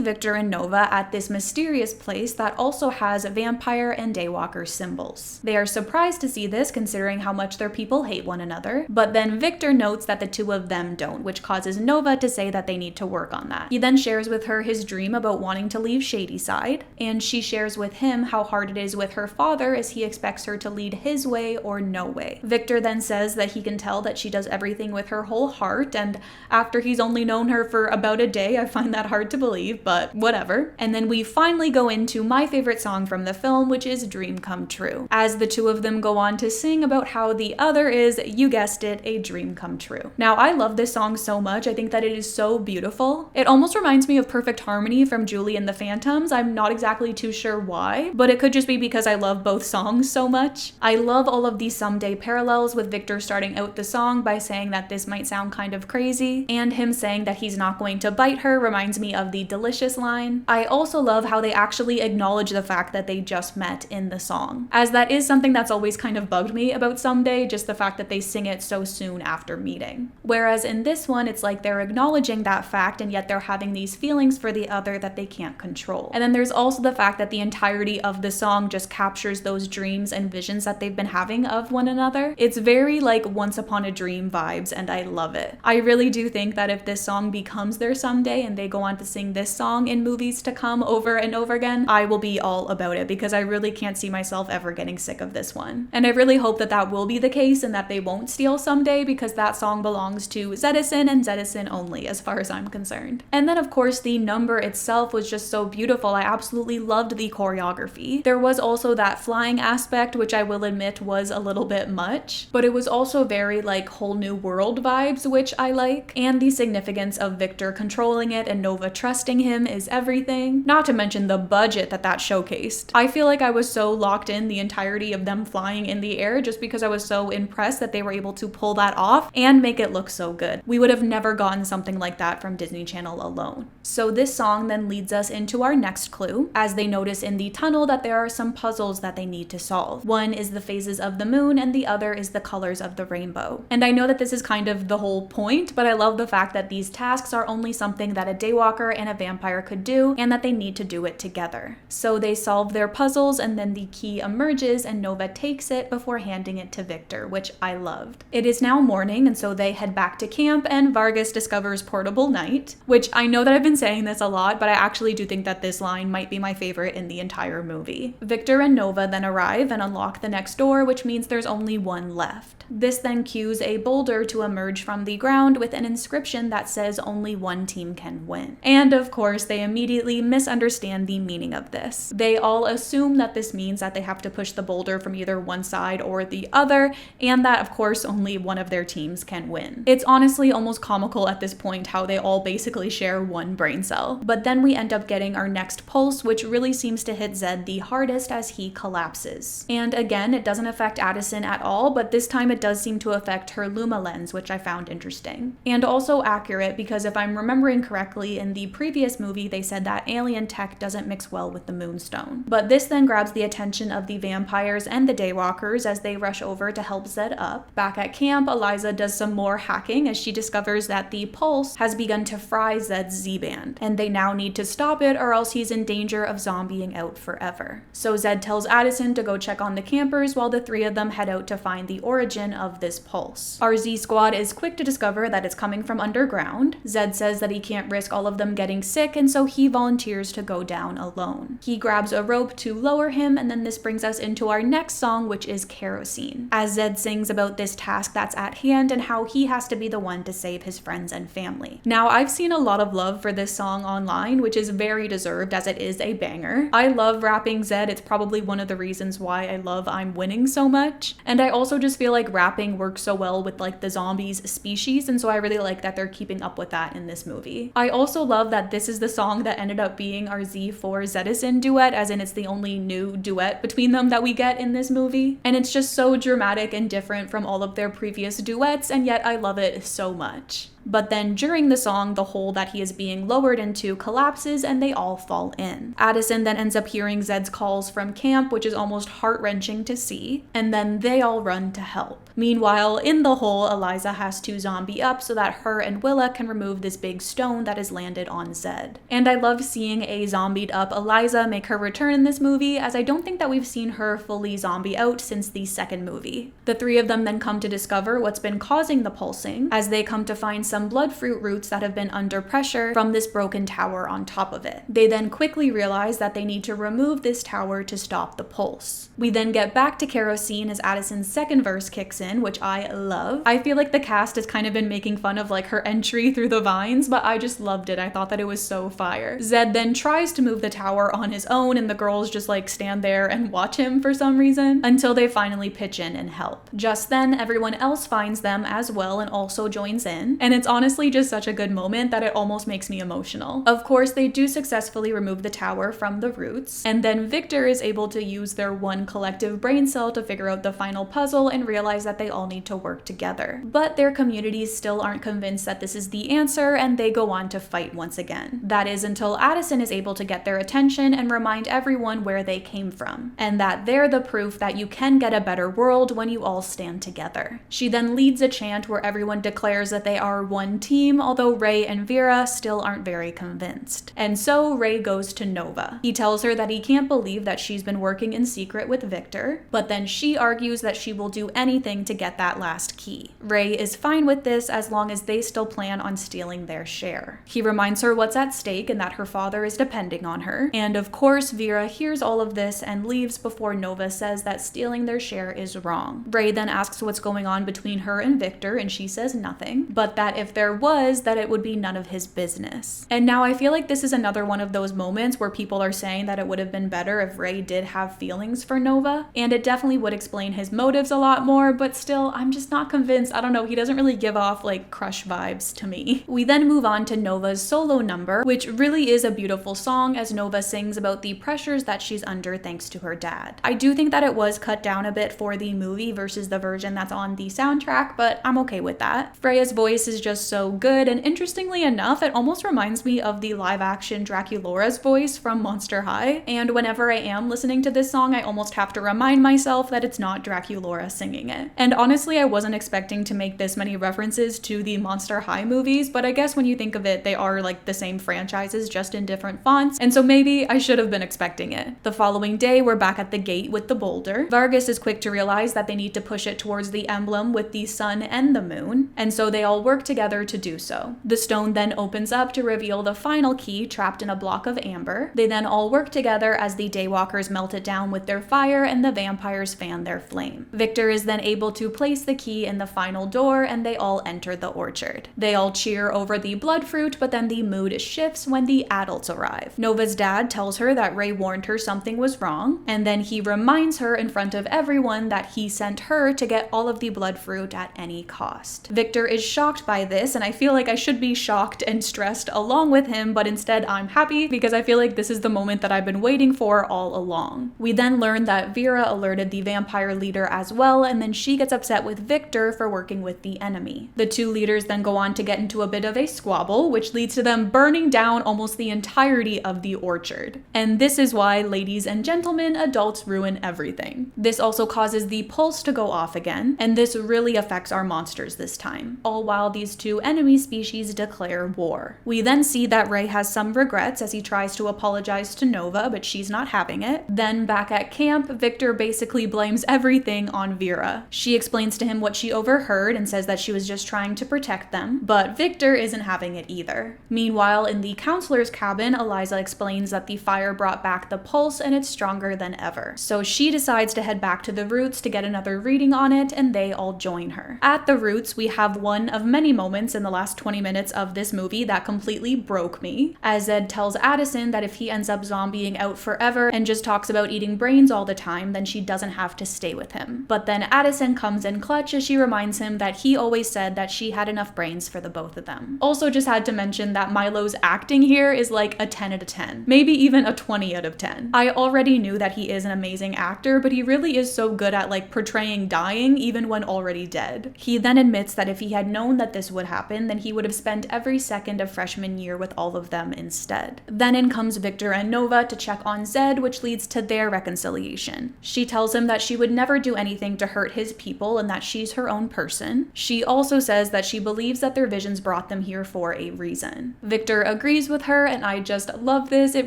Victor and Nova at this mysterious place that also has vampire and daywalker symbols. They are surprised to see this considering how much their people hate one another, but then Victor notes that the two of them don't, which causes Nova to say that they need to work on that. He then shares with her his dream about wanting to leave Shadyside, and she shares with him how hard it is with her father as he expects her to lead his way or no way. Victor then says that he can tell that she does everything with her whole heart, and after he's only known her for about a day, I find that hard to believe, but whatever. And then we finally go into my favorite song from the film, which is Dream Come True, as the two of them go on to sing about how the other is, you guessed it, a dream come true. Now, I love this song so much. I think that it is so beautiful. It almost reminds me of Perfect Harmony from Julie and the Phantoms. I'm not exactly too sure why, but it could just be because I love both songs so much. I love all of these someday parallels, with Victor starting out the song by saying that this might sound kind of crazy, and him saying that he's not going to bite her reminds me of the Delicious line. I also love how they actually acknowledge the fact that they just met in the song, as that is something that's always kind of bugged me about Someday, just the fact that they sing it so soon after meeting. Whereas in this one, it's like they're acknowledging that fact and yet they're having these feelings for the other that they can't control. And then there's also the fact that the entirety of the song just captures those dreams and visions that they've been having of one another. It's very like Once Upon a Dream vibes, and I love it. I really do think that if this song becomes their Someday and they go on to sing this song in movies to come over and over again, I will be all about it because I really can't see myself ever getting sick of this one. And I really hope that that will be the case and that they won't steal Someday, because that song belongs to Zedison and Zedison only as far as I'm concerned. And then of course the number itself was just so beautiful. I absolutely loved the choreography. There was also that flying aspect, which I will admit was a little bit much, but it was also very like Whole New World vibes, which I like. And the significance of Victor controlling it and Nova trusting him is everything. Not to mention the budget that showcased. I feel like I was so locked in the entirety of them flying in the air just because I was so impressed that they were able to pull that off and make it look so good. We would have never gotten something like that from Disney Channel alone. So this song then leads us into our next clue, as they notice in the tunnel that there are some puzzles that they need to solve. One is the phases of the moon and the other is the colors of the rainbow. And I know that this is kind of the whole point, but I love the fact that these tasks are only something that a daywalker and a vampire could do and that they need to do it together. So they solve their puzzles and then the key emerges and Nova takes it before handing it to Victor, which I loved. It is now morning and so they head back to camp and Vargas discovers Portable Night, which I know that I've been saying this a lot, but I actually do think that this line might be my favorite in the entire movie. Victor and Nova then arrive and unlock the next door, which means there's only one left. This then cues a boulder to emerge from the ground with an inscription that says only one team can win. And of course, they immediately misunderstand the meaning of this. They all assume that this means that they have to push the boulder from either one side or the other, and that of course only one of their teams can win. It's honestly almost comical at this point how they all basically share one brain cell. But then we end up getting our next pulse, which really seems to hit Zed the hardest as he collapses. And again, it doesn't affect Addison at all, but this time it does seem to affect her Luma lens, which I found interesting. And also accurate, because if I'm remembering correctly, in the previous movie they said that alien tech doesn't mix well with the Moonstone. But this then grabs the attention of the vampires and the daywalkers as they rush over to help Zed up. Back at camp, Eliza does some more hacking as she discovers that the pulse has begun to fry Zed's Z-band, and they now need to stop it or else he's in danger of zombieing out forever. So Zed tells Addison to go check on the campers while the three of them head out to find the origin of this pulse. Our Z squad is quick to discover that it's coming from underground. Zed says that he can't risk all of them getting sick, and so he volunteers to go down alone. He grabs a rope to lower him, and then this brings us into our next song, which is Kerosene, as Zed sings about this task that's at hand and how he has to be the one to save his friends and family. Now, I've seen a lot of love for this song online, which is very deserved as it is a banger. I love rapping Zed. It's probably one of the reasons why I love I'm Winning so much. And I also just feel like rapping works so well with like the zombies species, and so I really like that they're keeping up with that in this movie. I also love that this is the song that ended up being our Z4 Zedison duet, as in it's the only new duet between them that we get in this movie. And it's just so dramatic and different different from all of their previous duets, and yet I love it so much. But then during the song, the hole that he is being lowered into collapses and they all fall in. Addison then ends up hearing Zed's calls from camp, which is almost heart-wrenching to see, and then they all run to help. Meanwhile, in the hole, Eliza has to zombie up so that her and Willa can remove this big stone that has landed on Zed. And I love seeing a zombied up Eliza make her return in this movie, as I don't think that we've seen her fully zombie out since the second movie. The three of them then come to discover what's been causing the pulsing, as they come to find some bloodfruit roots that have been under pressure from this broken tower on top of it. They then quickly realize that they need to remove this tower to stop the pulse. We then get back to Kerosene as Addison's second verse kicks in, which I love. I feel like the cast has kind of been making fun of like her entry through the vines, but I just loved it. I thought that it was so fire. Zed then tries to move the tower on his own, and the girls just like stand there and watch him for some reason until they finally pitch in and help. Just then, everyone else finds them as well and also joins in, and it's honestly just such a good moment that it almost makes me emotional. Of course, they do successfully remove the tower from the roots, and then Victor is able to use their one collective brain cell to figure out the final puzzle and realize that they all need to work together. But their communities still aren't convinced that this is the answer, and they go on to fight once again. That is until Addison is able to get their attention and remind everyone where they came from, and that they're the proof that you can get a better world when you all stand together. She then leads a chant where everyone declares that they are one team, although Ray and Vera still aren't very convinced. And so Ray goes to Nova. He tells her that he can't believe that she's been working in secret with Victor, but then she argues that she will do anything to get that last key. Ray is fine with this as long as they still plan on stealing their share. He reminds her what's at stake and that her father is depending on her, and of course Vera hears all of this and leaves before Nova says that stealing their share is wrong. Ray then asks what's going on between her and Victor, and she says nothing, but that if there was, that it would be none of his business. And now I feel like this is another one of those moments where people are saying that it would have been better if Ray did have feelings for Nova, and it definitely would explain his motives a lot more, but still, I'm just not convinced. I don't know, he doesn't really give off like crush vibes to me. We then move on to Nova's solo number, which really is a beautiful song as Nova sings about the pressures that she's under thanks to her dad. I do think that it was cut down a bit for the movie versus the version that's on the soundtrack, but I'm okay with that. Freya's voice is just so good, and interestingly enough, it almost reminds me of the live-action Draculaura's voice from Monster High, and whenever I am listening to this song, I almost have to remind myself that it's not Draculaura singing it. And honestly, I wasn't expecting to make this many references to the Monster High movies, but I guess when you think of it, they are like the same franchises, just in different fonts, and so maybe I should have been expecting it. The following day, we're back at the gate with the boulder. Vargas is quick to realize that they need to push it towards the emblem with the sun and the moon, and so they all work together to do so. The stone then opens up to reveal the final key trapped in a block of amber. They then all work together as the Daywalkers melt it down with their fire and the vampires fan their flame. Victor is then able to place the key in the final door, and they all enter the orchard. They all cheer over the bloodfruit, but then the mood shifts when the adults arrive. Nova's dad tells her that Ray warned her something was wrong, and then he reminds her in front of everyone that he sent her to get all of the bloodfruit at any cost. Victor is shocked by this, and I feel like I should be shocked and stressed along with him, but instead I'm happy because I feel like this is the moment that I've been waiting for all along. We then learn that Vera alerted the vampire leader as well, and then she gets upset with Victor for working with the enemy. The two leaders then go on to get into a bit of a squabble, which leads to them burning down almost the entirety of the orchard. And this is why, ladies and gentlemen, adults ruin everything. This also causes the pulse to go off again, and this really affects our monsters this time, all while these two enemy species declare war. We then see that Ray has some regrets as he tries to apologize to Nova, but she's not having it. Then back at camp, Victor basically blames everything on Vera. She explains to him what she overheard and says that she was just trying to protect them, but Victor isn't having it either. Meanwhile, in the counselor's cabin, Eliza explains that the fire brought back the pulse and it's stronger than ever. So she decides to head back to the Roots to get another reading on it, and they all join her. At the Roots, we have one of many moments in the last 20 minutes of this movie that completely broke me, as Zed tells Addison that if he ends up zombieing out forever and just talks about eating brains all the time, then she doesn't have to stay with him. But then Addison comes in clutch as she reminds him that he always said that she had enough brains for the both of them. Also just had to mention that Milo's acting here is like a 10 out of 10, maybe even a 20 out of 10. I already knew that he is an amazing actor, but he really is so good at like portraying dying even when already dead. He then admits that if he had known that this would happen, then he would have spent every second of freshman year with all of them instead. Then in comes Victor and Nova to check on Zed, which leads to their reconciliation. She tells him that she would never do anything to hurt his people and that she's her own person. She also says that she believes that their visions brought them here for a reason. Victor agrees with her, and I just love this. It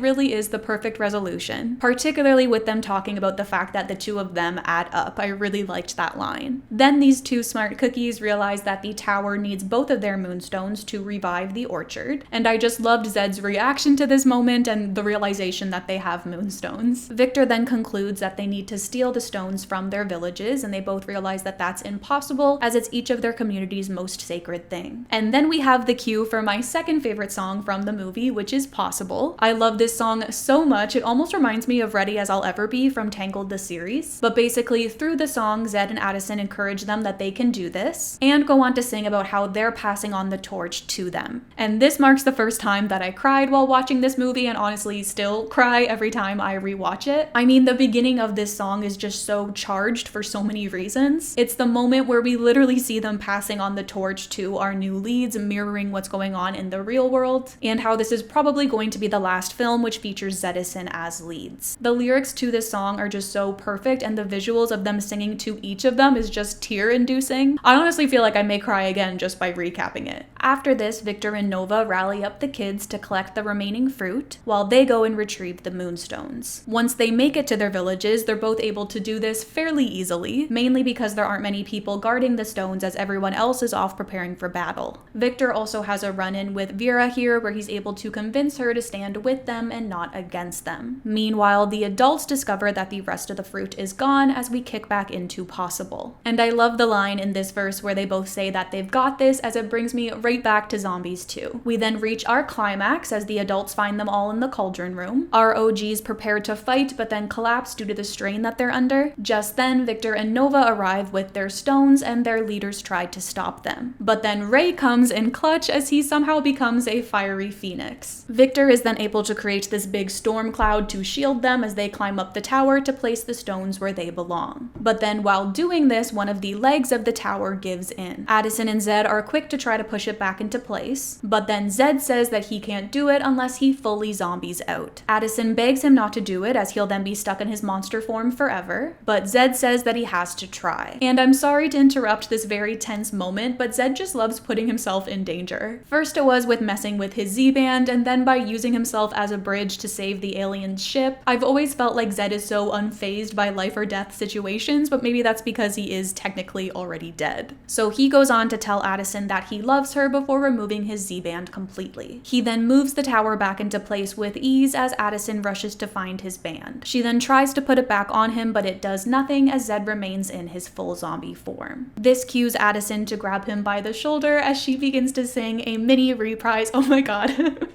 really is the perfect resolution, particularly with them talking about the fact that the two of them add up. I really liked that line. Then these two smart cookies realize that the tower needs both of their moonstones to revive the orchard, and I just loved Zed's reaction to this moment and the realization that they have moonstones. Victor then concludes that they need to steal the stones from their villages, and they both realize that that's impossible as it's each of their community's most sacred thing. And then we have the cue for my second favorite song from the movie, which is Possible. I love this song so much. It almost reminds me of Ready As I'll Ever Be from Tangled the series. But basically through the song, Zed and Addison encourage them that they can do this and go on to sing about how they're passing on the torch to them. And this marks the first time that I cried while watching this movie, and honestly still cry every time I rewatch it. I mean, the beginning of this song is just so charged for so many reasons. It's the moment where we literally see them passing on the torch to our new leads, mirroring what's going on in the real world, and how this is probably going to be the last film which features Zedison as leads. The lyrics to this song are just so perfect, and the visuals of them singing to each of them is just tear-inducing. I honestly feel like I may cry again just by recapping it. After this, Victor and Nova rally up the kids to collect the remaining fruit, while they go and retrieve the moonstones. Once they make it to their villages, they're both able to do this fairly easily, mainly because there aren't many people guarding the stones as everyone else is off preparing for battle. Victor also has a run-in with Vera here where he's able to convince her to stand with them and not against them. Meanwhile, the adults discover that the rest of the fruit is gone as we kick back into Possible. And I love the line in this verse where they both say that they've got this, as it brings me right back to Zombies 2. We then reach our climax as the adults find them all in the cauldron room. Our OGs prepare to fight but then collapse due to the strain that they're under. Just then, Victor and Nova arrive with their stones and their leaders try to stop them. But then Ray comes in clutch as he somehow becomes a fiery phoenix. Victor is then able to create this big storm cloud to shield them as they climb up the tower to place the stones where they belong. But then while doing this, one of the legs of the tower gives in. Addison and Zed are quick to try to push it back into place, but then Zed says that he can't do it unless he fully zombies out. Addison begs him not to do it as he'll then be stuck in his monster form forever, but Zed says that he has to try. And I'm sorry to interrupt this very tense moment, but Zed just loves putting himself in danger. First it was with messing with his Z-band, and then by using himself as a bridge to save the alien ship. I've always felt like Zed is so unfazed by life or death situations, but maybe that's because he is technically already dead. So he goes on to tell Addison that he loves her before removing his Z-band completely. He then moves the tower back into place with ease as Addison rushes to find his band. She then tries to put it back on him, but it does nothing as Zed remains in his full zombie form. This cues Addison to grab him by the shoulder as she begins to sing a mini reprise. Oh my god.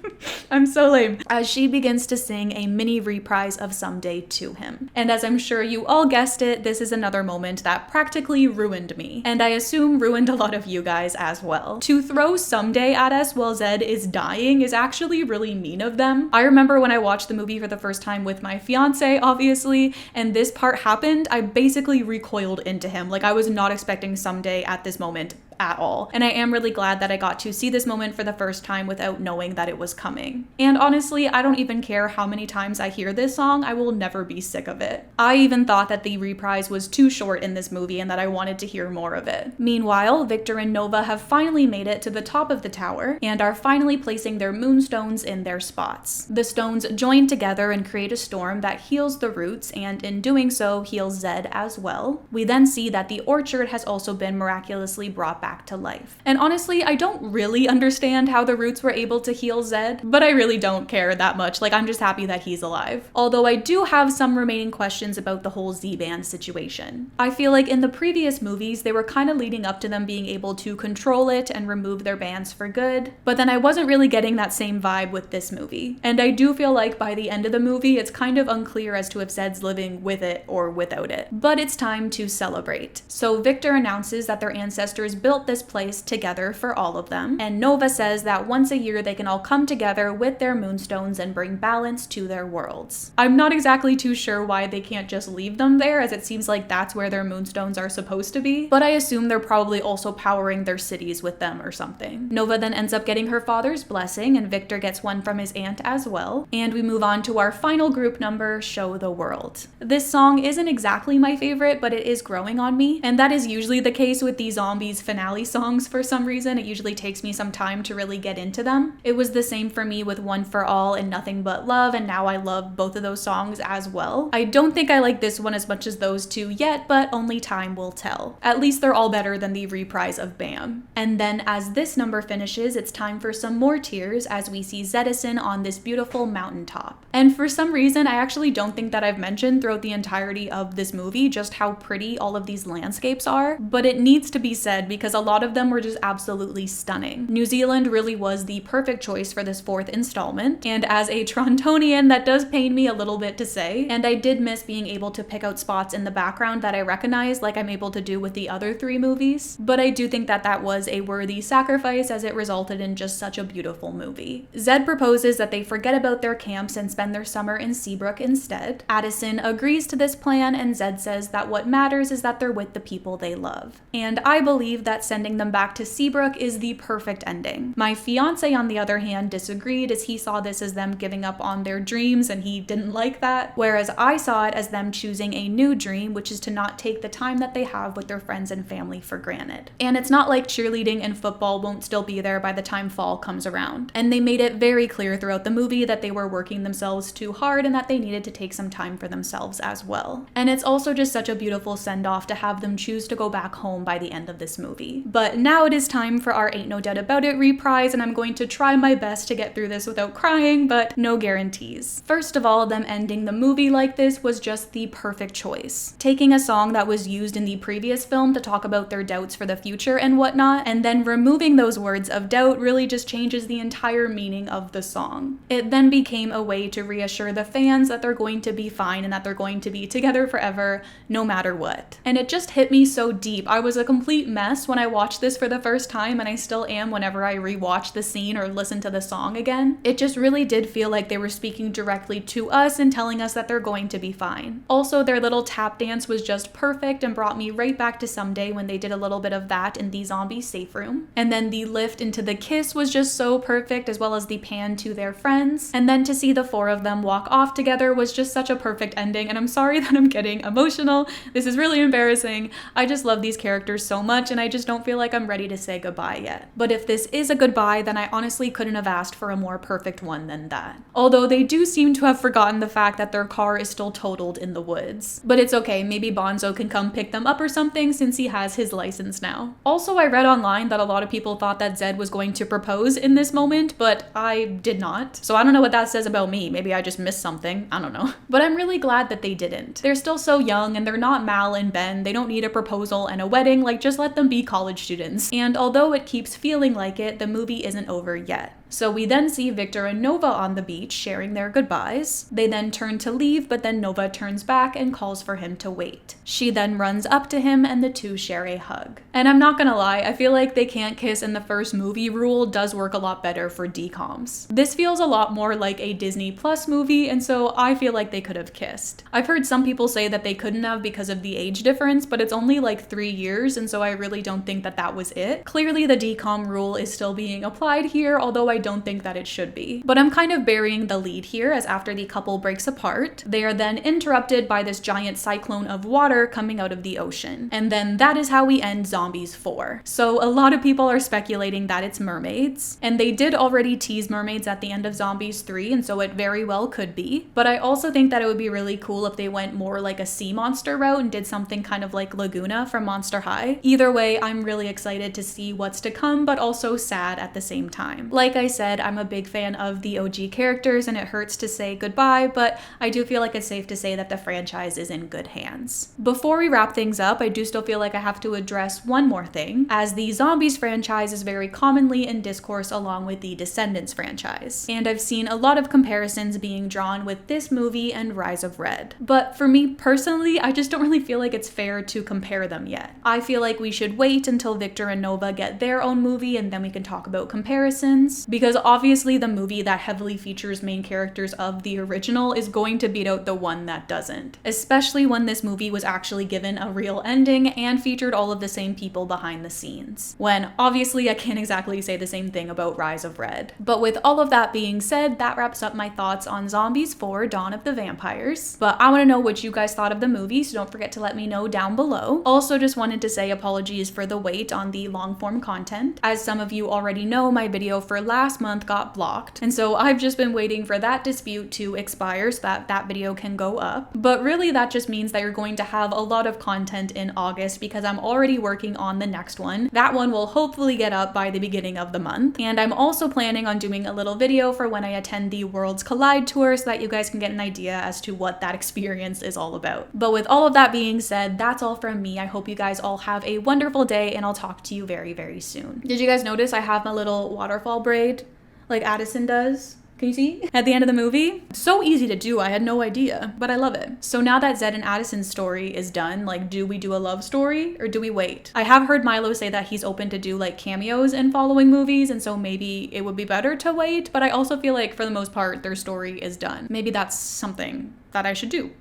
I'm so lame. As she begins to sing a mini reprise of Someday to him. And as I'm sure you all guessed it, this is another moment that practically ruined me, and I assume ruined a lot of you guys as well. To throw Someday at us while Zed is dying is actually really mean of them. I remember when I watched the movie for the first time with my fiance, obviously, and this part happened, I basically recoiled into him. Like, I was not expecting Someday at this moment at all. And I am really glad that I got to see this moment for the first time without knowing that it was coming. And honestly, I don't even care how many times I hear this song, I will never be sick of it. I even thought that the reprise was too short in this movie and that I wanted to hear more of it. Meanwhile, Victor and Nova have finally made it to the top of the tower and are finally placing their moonstones in their spots. The stones join together and create a storm that heals the roots, and in doing so, heals Zed as well. We then see that the orchard has also been miraculously brought back to life. And honestly, I don't really understand how the Roots were able to heal Zed, but I really don't care that much. Like, I'm just happy that he's alive. Although I do have some remaining questions about the whole Z-Band situation. I feel like in the previous movies, they were kind of leading up to them being able to control it and remove their bands for good, but then I wasn't really getting that same vibe with this movie. And I do feel like by the end of the movie, it's kind of unclear as to if Zed's living with it or without it. But it's time to celebrate. So Victor announces that their ancestors built this place together for all of them, and Nova says that once a year they can all come together with their moonstones and bring balance to their worlds. I'm not exactly too sure why they can't just leave them there, as it seems like that's where their moonstones are supposed to be, but I assume they're probably also powering their cities with them or something. Nova then ends up getting her father's blessing, and Victor gets one from his aunt as well, and we move on to our final group number, Show the World. This song isn't exactly my favorite, but it is growing on me, and that is usually the case with these Zombies finale songs for some reason. It usually takes me some time to really get into them. It was the same for me with One for All and Nothing But Love, and now I love both of those songs as well. I don't think I like this one as much as those two yet, but only time will tell. At least they're all better than the reprise of Bam. And then as this number finishes, it's time for some more tears as we see Zedison on this beautiful mountaintop. And for some reason, I actually don't think that I've mentioned throughout the entirety of this movie just how pretty all of these landscapes are, but it needs to be said because a lot of them were just absolutely stunning. New Zealand really was the perfect choice for this fourth installment, and as a Torontonian, that does pain me a little bit to say, and I did miss being able to pick out spots in the background that I recognize like I'm able to do with the other three movies, but I do think that that was a worthy sacrifice as it resulted in just such a beautiful movie. Zed proposes that they forget about their camps and spend their summer in Seabrook instead. Addison agrees to this plan, and Zed says that what matters is that they're with the people they love. And I believe that sending them back to Seabrook is the perfect ending. My fiance, on the other hand, disagreed as he saw this as them giving up on their dreams and he didn't like that, whereas I saw it as them choosing a new dream, which is to not take the time that they have with their friends and family for granted. And it's not like cheerleading and football won't still be there by the time fall comes around. And they made it very clear throughout the movie that they were working themselves too hard and that they needed to take some time for themselves as well. And it's also just such a beautiful send-off to have them choose to go back home by the end of this movie. But now it is time for our Ain't No Doubt About It reprise, and I'm going to try my best to get through this without crying, but no guarantees. First of all, them ending the movie like this was just the perfect choice. Taking a song that was used in the previous film to talk about their doubts for the future and whatnot, and then removing those words of doubt really just changes the entire meaning of the song. It then became a way to reassure the fans that they're going to be fine and that they're going to be together forever, no matter what. And it just hit me so deep. I was a complete mess when I watched this for the first time, and I still am whenever I rewatch the scene or listen to the song again. It just really did feel like they were speaking directly to us and telling us that they're going to be fine. Also, their little tap dance was just perfect and brought me right back to Someday when they did a little bit of that in the zombie safe room. And then the lift into the kiss was just so perfect, as well as the pan to their friends. And then to see the four of them walk off together was just such a perfect ending, and I'm sorry that I'm getting emotional. This is really embarrassing. I just love these characters so much, and I just don't feel like I'm ready to say goodbye yet. But if this is a goodbye, then I honestly couldn't have asked for a more perfect one than that. Although they do seem to have forgotten the fact that their car is still totaled in the woods. But it's okay, maybe Bonzo can come pick them up or something since he has his license now. Also, I read online that a lot of people thought that Zed was going to propose in this moment, but I did not. So I don't know what that says about me. Maybe I just missed something. I don't know. But I'm really glad that they didn't. They're still so young and they're not Mal and Ben. They don't need a proposal and a wedding. Like, just let them be college students. And although it keeps feeling like it, the movie isn't over yet. So we then see Victor and Nova on the beach sharing their goodbyes. They then turn to leave, but then Nova turns back and calls for him to wait. She then runs up to him and the two share a hug. And I'm not gonna lie, I feel like they can't kiss in the first movie rule does work a lot better for DCOMs. This feels a lot more like a Disney Plus movie, and so I feel like they could have kissed. I've heard some people say that they couldn't have because of the age difference, but it's only like 3 years, and so I really don't think that that was it. Clearly the DCOM rule is still being applied here, although I don't think that it should be. But I'm kind of burying the lead here, as after the couple breaks apart, they are then interrupted by this giant cyclone of water coming out of the ocean. And then that is how we end Zombies 4. So a lot of people are speculating that it's mermaids, and they did already tease mermaids at the end of Zombies 3, and so it very well could be. But I also think that it would be really cool if they went more like a sea monster route and did something kind of like Laguna from Monster High. Either way, I'm really excited to see what's to come, but also sad at the same time. Like I said, I'm a big fan of the OG characters, and it hurts to say goodbye, but I do feel like it's safe to say that the franchise is in good hands. Before we wrap things up, I do still feel like I have to address one more thing, as the Zombies franchise is very commonly in discourse along with the Descendants franchise. And I've seen a lot of comparisons being drawn with this movie and Rise of Red. But for me personally, I just don't really feel like it's fair to compare them yet. I feel like we should wait until Victor and Nova get their own movie, and then we can talk about comparisons, because obviously the movie that heavily features main characters of the original is going to beat out the one that doesn't, especially when this movie was actually given a real ending and featured all of the same people behind the scenes, when obviously I can't exactly say the same thing about Rise of Red. But with all of that being said, that wraps up my thoughts on Zombies 4: Dawn of the Vampires. But I want to know what you guys thought of the movie, so don't forget to let me know down below. Also, just wanted to say apologies for the wait on the long form content. As some of you already know, my video for last month got blocked, and so I've just been waiting for that dispute to expire so that that video can go up. But really that just means that you're going to have a lot of content in August, because I'm already working on the next one. That one will hopefully get up by the beginning of the month. And I'm also planning on doing a little video for when I attend the Worlds Collide tour, so that you guys can get an idea as to what that experience is all about. But with all of that being said, that's all from me. I hope you guys all have a wonderful day, and I'll talk to you very, very soon. Did you guys notice I have my little waterfall braid like Addison does? Can you see? At the end of the movie? So easy to do, I had no idea, but I love it. So now that Zed and Addison's story is done, like, do we do a love story or do we wait? I have heard Milo say that he's open to do like cameos in following movies, and so maybe it would be better to wait, but I also feel like for the most part their story is done. Maybe that's something that I should do.